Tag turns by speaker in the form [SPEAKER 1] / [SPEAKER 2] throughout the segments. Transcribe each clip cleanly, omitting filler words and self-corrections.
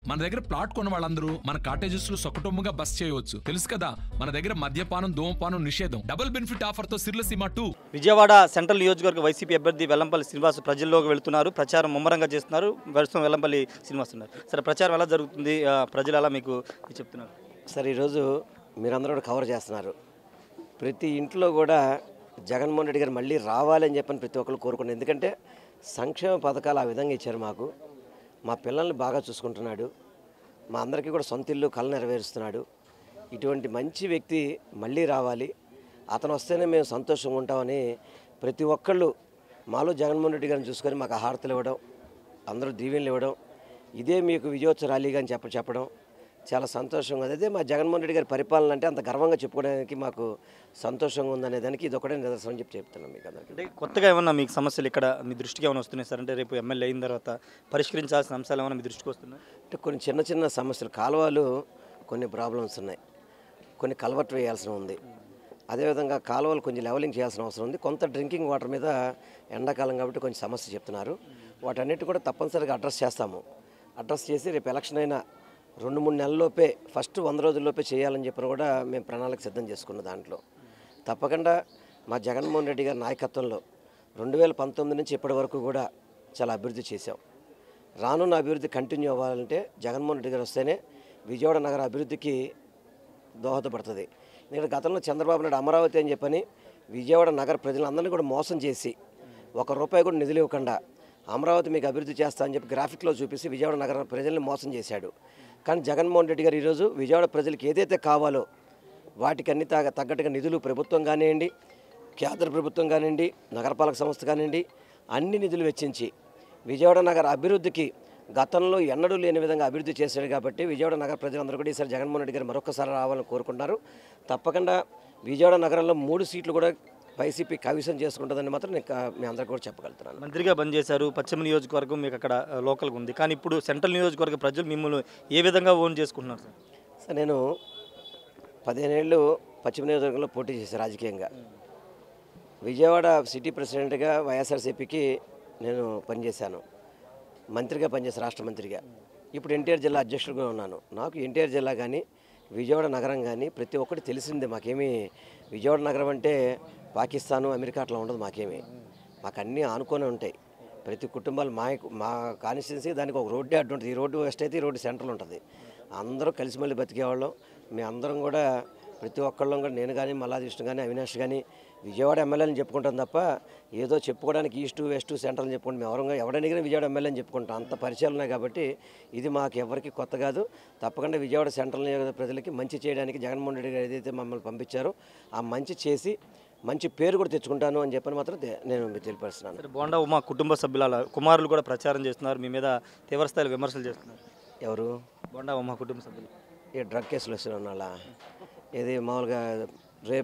[SPEAKER 1] మన దగ్గర ప్లాట్ కొన్న వాళ్ళందరూ మన కాటేజెస్ లో సొకటొమ్ముగా బస్ చేయవచ్చు. తెలుసు కదా, మన దగ్గర మద్యపానం ధూమపానం నిషేధం. డబుల్ బెనిఫిట్ ఆఫర్ తో సిర్లసీమ 2.
[SPEAKER 2] విజయవాడ సెంట్రల్ నియోజకవర్గ వైసీపీ అభ్యర్థి వెల్లంపల్లి శ్రీనివాస్ ప్రజల్లోకి వెళ్తున్నారు, ప్రచారం ముమ్మరంగా చేస్తున్నారు. వర్షం వెల్లంపల్లి శ్రీనివాస్ ఉన్నారు. సరే, ప్రచారం ఎలా జరుగుతుంది, ప్రజలు ఎలా మీకు చెప్తున్నారు?
[SPEAKER 3] సార్, ఈరోజు మీరందరూ కూడా కవర్ చేస్తున్నారు. ప్రతి ఇంట్లో కూడా జగన్మోహన్ రెడ్డి గారు మళ్ళీ రావాలని చెప్పని ప్రతి ఒక్కరు కోరుకున్నారు. ఎందుకంటే సంక్షేమ పథకాలు ఆ విధంగా ఇచ్చారు మాకు. మా పిల్లల్ని బాగా చూసుకుంటున్నాడు, మా అందరికీ కూడా సొంత ఇల్లు కళ నెరవేరుస్తున్నాడు. ఇటువంటి మంచి వ్యక్తి మళ్ళీ రావాలి, అతను వస్తేనే మేము సంతోషంగా ఉంటామని ప్రతి ఒక్కళ్ళు మాలో జగన్మోహన్ రెడ్డి గారిని చూసుకొని మాకు హారతలు ఇవ్వడం, అందరూ దీవెనలు ఇవ్వడం, ఇదే మీకు విజయోత్సవ ర్యాలీగా అని చెప్పడం చాలా సంతోషంగా ఉంది. అదే మా జగన్మోహన్ రెడ్డి గారి పరిపాలన అంటే అంత గర్వంగా చెప్పుకోవడానికి మాకు సంతోషంగా ఉందనే దానికి ఇది ఒకటే నిదర్శనం అని చెప్తున్నాం మీకు అందరికీ.
[SPEAKER 2] అంటే కొత్తగా ఏమన్నా మీకు సమస్యలు ఇక్కడ మీ దృష్టికి ఏమైనా వస్తున్నాయి సార్? అంటే రేపు ఎమ్మెల్యే అయిన తర్వాత పరిష్కరించాల్సిన అంశాలు ఏమైనా మీ దృష్టికి వస్తున్నాయి?
[SPEAKER 3] అంటే కొన్ని చిన్న చిన్న సమస్యలు, కాలువలు కొన్ని ప్రాబ్లమ్స్ ఉన్నాయి, కొన్ని కల్వర్ట్ వేయాల్సి ఉంది. అదేవిధంగా కాలువలు కొంచెం లెవలింగ్ చేయాల్సిన అవసరం ఉంది. కొంత డ్రింకింగ్ వాటర్ మీద ఎండాకాలం కాబట్టి కొంచెం సమస్య చెప్తున్నారు. వాటన్నిటి కూడా తప్పనిసరిగా అడ్రస్ చేస్తాము. అడ్రస్ చేసి రేపు ఎలక్షన్ అయినా 2-3 నెలల్లోపే, ఫస్ట్ 100 రోజుల్లోపే చేయాలని చెప్పిన కూడా మేము ప్రణాళిక సిద్ధం చేసుకున్న దాంట్లో తప్పకుండా మా జగన్మోహన్ రెడ్డి గారి నాయకత్వంలో 2019 నుంచి ఇప్పటి వరకు కూడా చాలా అభివృద్ధి చేశాం. రానున్న అభివృద్ధి కంటిన్యూ అవ్వాలంటే జగన్మోహన్ రెడ్డి గారు వస్తేనే విజయవాడ నగర అభివృద్ధికి దోహదపడుతుంది. ఎందుకంటే గతంలో చంద్రబాబు నాయుడు అమరావతి అని చెప్పని విజయవాడ నగర ప్రజలందరినీ కూడా మోసం చేసి ₹1 కూడా నిధులు ఇవ్వకుండా అమరావతి మీకు అభివృద్ధి చేస్తా అని చెప్పి గ్రాఫిక్లో చూపిస్తే విజయవాడ నగర ప్రజల్ని మోసం చేశాడు. కానీ జగన్మోహన్ రెడ్డి గారు ఈరోజు విజయవాడ ప్రజలకు ఏదైతే కావాలో వాటికి అన్ని తగ్గట్టుగా నిధులు ప్రభుత్వం కానివ్వండి, కేంద్ర ప్రభుత్వం కానివ్వండి, నగరపాలక సంస్థ కానివ్వండి, అన్ని నిధులు వెచ్చించి విజయవాడ నగర అభివృద్ధికి గతంలో ఎన్నడూ లేని విధంగా అభివృద్ధి చేశాడు. కాబట్టి విజయవాడ నగర ప్రజలందరూ కూడా ఈసారి జగన్మోహన్ రెడ్డి గారు మరొకసారి రావాలని కోరుకుంటున్నారు. తప్పకుండా విజయవాడ నగరంలో 3 సీట్లు కూడా వైసీపీ కవిసం చేసుకుంటుందని మాత్రం నేను మీ అందరికీ కూడా చెప్పగలుగుతున్నాను.
[SPEAKER 2] మంత్రిగా పనిచేశారు, పశ్చిమ నియోజకవర్గం మీకు అక్కడ లోకల్గా ఉంది. కానీ ఇప్పుడు సెంట్రల్ నియోజకవర్గ ప్రజలు మిమ్మల్ని ఏ విధంగా ఓన్ చేసుకుంటున్నారు సార్?
[SPEAKER 3] సార్, నేను 15 ఏళ్ళు పశ్చిమ నియోజకవర్గంలో పోటీ చేశాను రాజకీయంగా. విజయవాడ సిటీ ప్రెసిడెంట్గా వైఎస్ఆర్సీపీకి నేను పనిచేశాను, మంత్రిగా పనిచేశాను, రాష్ట్ర మంత్రిగా. ఇప్పుడు ఎన్టీఆర్ జిల్లా అధ్యక్షుడిగా ఉన్నాను. నాకు ఎన్టీఆర్ జిల్లా కానీ విజయవాడ నగరం కానీ ప్రతి ఒక్కటి తెలిసిందే. మాకేమీ విజయవాడ నగరం అంటే పాకిస్తాను, అమెరికా అట్లా ఉండదు. మాకు అన్నీ ఆనుకొని ఉంటాయి. ప్రతి కుటుంబాలు మా కాన్స్టిట్యున్సీ దానికి ఒక రోడ్డే అడ్డు ఉంటుంది. ఈ రోడ్డు వెస్ట్ అయితే ఈ రోడ్డు సెంట్రల్ ఉంటుంది. అందరూ కలిసి మళ్ళీ బతికేవాళ్ళం. మేము అందరం కూడా ప్రతి ఒక్కళ్ళం కూడా, నేను కానీ మల్లాదిష్ణ కానీ అవినాష్ కానీ విజయవాడ ఎమ్మెల్యేని చెప్పుకుంటాం తప్ప ఏదో చెప్పుకోవడానికి ఈస్ట్ వెస్ట్ సెంట్రల్ అని చెప్పుకుంటాం. మేము ఎవరైనా కానీ విజయవాడ ఎమ్మెల్యే అని చెప్పుకుంటాం. అంత పరిచయాలు ఉన్నాయి కాబట్టి ఇది మాకు ఎవరికి కొత్త కాదు. తప్పకుండా విజయవాడ సెంట్రల్ నియోజకవర్గ ప్రజలకి మంచి చేయడానికి జగన్మోహన్ రెడ్డి గారు ఏదైతే మమ్మల్ని పంపించారో ఆ మంచి చేసి మంచి పేరు కూడా తెచ్చుకుంటాను అని చెప్పని మాత్రం నేను తెలియపరుస్తున్నాను.
[SPEAKER 2] బోండా ఉమా కుటుంబ సభ్యుల కుమారులు కూడా ప్రచారం చేస్తున్నారు, మీ మీద తీవ్రస్థాయిలో విమర్శలు చేస్తున్నారు.
[SPEAKER 3] ఎవరు?
[SPEAKER 2] బోండా ఉమా కుటుంబ సభ్యులు.
[SPEAKER 3] ఏ డ్రగ్ కేసులు వస్తున్న వాళ్ళ, ఏది మామూలుగా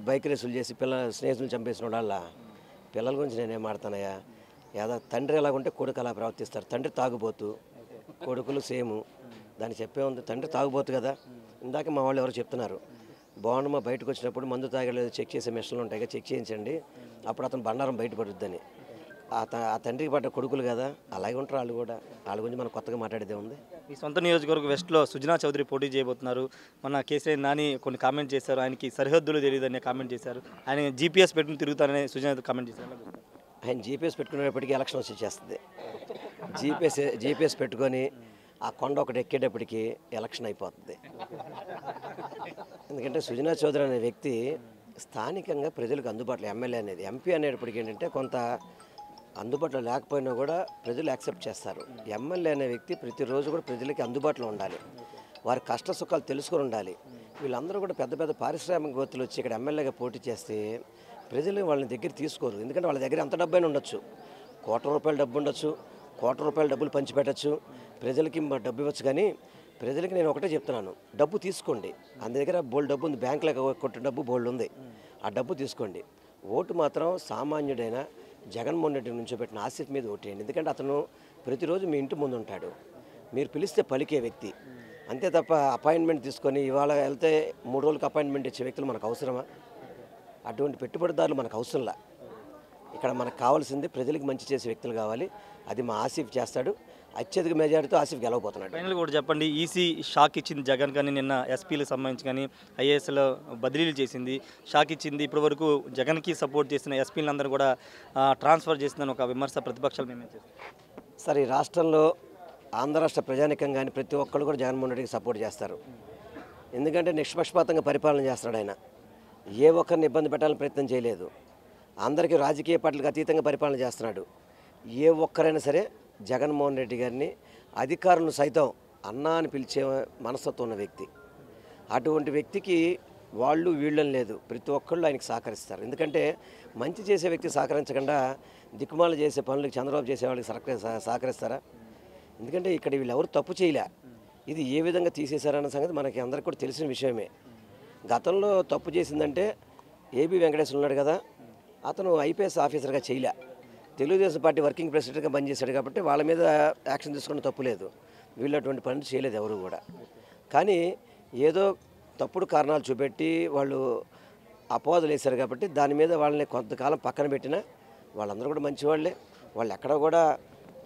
[SPEAKER 3] బైక్ రేసులు చేసి స్నేహితులు చంపేసిన వాళ్ళ పిల్లల గురించి నేనేం మాడతానయ్యా? ఏదో తండ్రి ఎలాగుంటే కొడుకు అలా ప్రవర్తిస్తారు. తండ్రి తాగుబోతు, కొడుకులు సేము. దాన్ని చెప్పే ఉంది. తండ్రి తాగుబోతు కదా. ఇందాక మా వాళ్ళు ఎవరు చెప్తున్నారు, బాగుండమా బయటకు వచ్చినప్పుడు మందు తాగలేదు చెక్ చేసే మిషన్లు ఉంటాయి కదా, చెక్ చేయించండి, అప్పుడు అతను బండారం బయటపడుద్దని. ఆ తండ్రికి పడ్డ కొడుకులు కదా, అలాగే ఉంటారు వాళ్ళు కూడా. వాళ్ళ గురించి మనం కొత్తగా మాట్లాడేదే ఉంది.
[SPEAKER 2] ఈ సొంత నియోజకవర్గ వెస్ట్లో సుజనా చౌదరి పోటీ చేయబోతున్నారు. మన కేసీఆర్ నాని కొన్ని కామెంట్ చేశారు, ఆయనకి సరిహద్దులు తెలియదని కామెంట్ చేశారు. ఆయన జీపీఎస్ పెట్టుకుని తిరుగుతారని సుజనా కామెంట్ చేశారు.
[SPEAKER 3] ఆయన జీపీఎస్ పెట్టుకునేటప్పటికీ ఎలక్షన్ వచ్చేస్తుంది. జీపీఎస్ పెట్టుకొని ఆ కొండ ఒకటి ఎక్కేటప్పటికి ఎలక్షన్ అయిపోతుంది. ఎందుకంటే సుజనా చౌదరి అనే వ్యక్తి స్థానికంగా ప్రజలకు అందుబాటులో, ఎమ్మెల్యే అనేది, ఎంపీ అనేటప్పటికి ఏంటంటే కొంత అందుబాటులో లేకపోయినా కూడా ప్రజలు యాక్సెప్ట్ చేస్తారు. ఎమ్మెల్యే అనే వ్యక్తి ప్రతిరోజు కూడా ప్రజలకి అందుబాటులో ఉండాలి, వారి కష్ట సుఖాలు తెలుసుకొని ఉండాలి. వీళ్ళందరూ కూడా పెద్ద పెద్ద పారిశ్రామికవేత్తలు వచ్చి ఇక్కడ ఎమ్మెల్యేగా పోటీ చేస్తే ప్రజలు వాళ్ళని దగ్గర తీసుకోరు. ఎందుకంటే వాళ్ళ దగ్గర ఎంత డబ్బైనా ఉండొచ్చు, ₹1,00,00,000 డబ్బు ఉండొచ్చు, ₹1,00,00,000 డబ్బులు పంచిపెట్టచ్చు, ప్రజలకి డబ్బు ఇవ్వచ్చు. కానీ ప్రజలకి నేను ఒకటే చెప్తున్నాను, డబ్బు తీసుకోండి. అందు దగ్గర బోల్డ్ డబ్బు ఉంది, బ్యాంకులో కొట్టిన డబ్బు బోల్డ్ ఉంది, ఆ డబ్బు తీసుకోండి. ఓటు మాత్రం సామాన్యుడైన జగన్మోహన్ రెడ్డి నుంచి పెట్టిన ఆసిఫ్ మీద ఓటేయండి. ఎందుకంటే అతను ప్రతిరోజు మీ ఇంటి ముందు ఉంటాడు, మీరు పిలిస్తే పలికే వ్యక్తి. అంతే తప్ప అపాయింట్మెంట్ తీసుకొని ఇవాళ వెళ్తే 3 రోజులకు అపాయింట్మెంట్ ఇచ్చే వ్యక్తులు మనకు అవసరమా? అటువంటి పెట్టుబడిదారులు మనకు అవసరంలా. ఇక్కడ మనకు కావాల్సింది ప్రజలకు మంచి చేసే వ్యక్తులు కావాలి. అది మా ఆసిఫ్ చేస్తాడు. అత్యధిక మెజారిటీతో ఆసిఫ్ గెలవబోతున్నాడు.
[SPEAKER 2] ఫైనల్ కూడా చెప్పండి, ఈసీ షాక్ ఇచ్చింది జగన్ కానీ, నిన్న ఎస్పీలకు సంబంధించి కానీ ఐఏఎస్లో బదిలీలు చేసింది, షాక్ ఇచ్చింది. ఇప్పటి వరకు జగన్కి సపోర్ట్ చేసిన ఎస్పీలందరూ కూడా ట్రాన్స్ఫర్ చేసిందని ఒక విమర్శ ప్రతిపక్షాలు మేమే చేస్తాం.
[SPEAKER 3] సార్, ఈ రాష్ట్రంలో ఆంధ్ర రాష్ట్ర ప్రజానికం కానీ ప్రతి ఒక్కళ్ళు కూడా జగన్మోహన్ రెడ్డికి సపోర్ట్ చేస్తారు. ఎందుకంటే నిష్పక్షపాతంగా పరిపాలన చేస్తున్నాడు ఆయన. ఏ ఒక్కరిని ఇబ్బంది పెట్టాలని ప్రయత్నం చేయలేదు. అందరికీ రాజకీయ పార్టీలకు అతీతంగా పరిపాలన చేస్తున్నాడు. ఏ ఒక్కరైనా సరే జగన్మోహన్ రెడ్డి గారిని అధికారులను సైతం అన్నా అని పిలిచే మనస్తత్వం ఉన్న వ్యక్తి. అటువంటి వ్యక్తికి వాళ్ళు వీళ్ళని లేదు, ప్రతి ఒక్కళ్ళు ఆయనకి సహకరిస్తారు. ఎందుకంటే మంచి చేసే వ్యక్తి సహకరించకుండా దిక్కుమాలు చేసే పనులకు చంద్రబాబు చేసే వాళ్ళకి సహకరిస్తారా? ఎందుకంటే ఇక్కడ వీళ్ళు ఎవరు తప్పు చేయలే. ఇది ఏ విధంగా తీసేశారన్న సంగతి మనకి అందరికీ కూడా తెలిసిన విషయమే. గతంలో తప్పు చేసిందంటే ఏబీ వెంకటేశ్వర ఉన్నాడు కదా, అతను ఐపీఎస్ ఆఫీసర్గా చేయలే, తెలుగుదేశం పార్టీ వర్కింగ్ ప్రెసిడెంట్గా పనిచేశాడు కాబట్టి వాళ్ళ మీద యాక్షన్ తీసుకున్న తప్పు లేదు. వీళ్ళు అటువంటి పనులు చేయలేదు ఎవరు కూడా. కానీ ఏదో తప్పుడు కారణాలు చూపెట్టి వాళ్ళు అపవాదులు వేశారు కాబట్టి దాని మీద వాళ్ళని కొంతకాలం పక్కన పెట్టినా వాళ్ళందరూ కూడా మంచివాళ్ళే. వాళ్ళు ఎక్కడ కూడా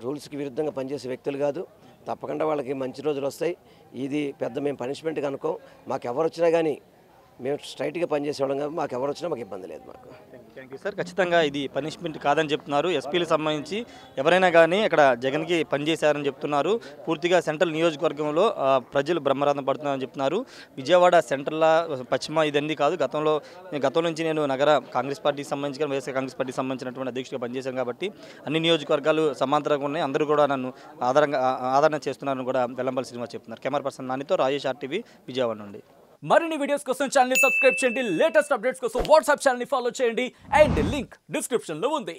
[SPEAKER 3] రూల్స్కి విరుద్ధంగా పనిచేసే వ్యక్తులు కాదు. తప్పకుండా వాళ్ళకి మంచి రోజులు వస్తాయి. ఇది పెద్ద మేము పనిష్మెంట్గా అనుకోం. మాకు ఎవరు వచ్చినా కానీ మేము స్ట్రైట్గా పనిచేసేవాళ్ళం కాబట్టి మాకు ఎవరు వచ్చినా మాకు ఇబ్బంది లేదు. మాకు
[SPEAKER 2] థ్యాంక్ యూ సార్. ఖచ్చితంగా ఇది పనిష్మెంట్ కాదని చెప్తున్నారు. ఎస్పీలకు సంబంధించి ఎవరైనా కానీ ఇక్కడ జగన్కి పనిచేశారని చెప్తున్నారు. పూర్తిగా సెంట్రల్ నియోజకవర్గంలో ప్రజలు బ్రహ్మరథం పడుతున్నారని చెప్తున్నారు. విజయవాడ సెంట్రల్ పశ్చిమ ఇదన్నీ కాదు. గతం నుంచి నేను నగర కాంగ్రెస్ పార్టీకి సంబంధించి కానీ వైఎస్ఆర్ కాంగ్రెస్ పార్టీకి సంబంధించినటువంటి అధ్యక్షుడిగా పనిచేశాను కాబట్టి అన్ని నియోజకవర్గాలు సమాంతరంగా ఉన్నాయి. అందరూ కూడా నన్ను ఆదరణ చేస్తున్నారని కూడా వెల్లంపల్లి శ్రీనివాస్ చెప్తున్నారు. కెమెరా పర్సన్ నానితో రాజేష్ ఆర్టీవీ విజయవాడ నుండి.
[SPEAKER 4] మరిన్ని వీడియోస్ కోసం ఛానల్ ని సబ్స్క్రైబ్ చేయండి. లేటెస్ట్ అప్డేట్స్ కోసం వాట్సాప్ ఛానల్ ని ఫాలో చేయండి. అండ్ లింక్ డిస్క్రిప్షన్ లో ఉంది.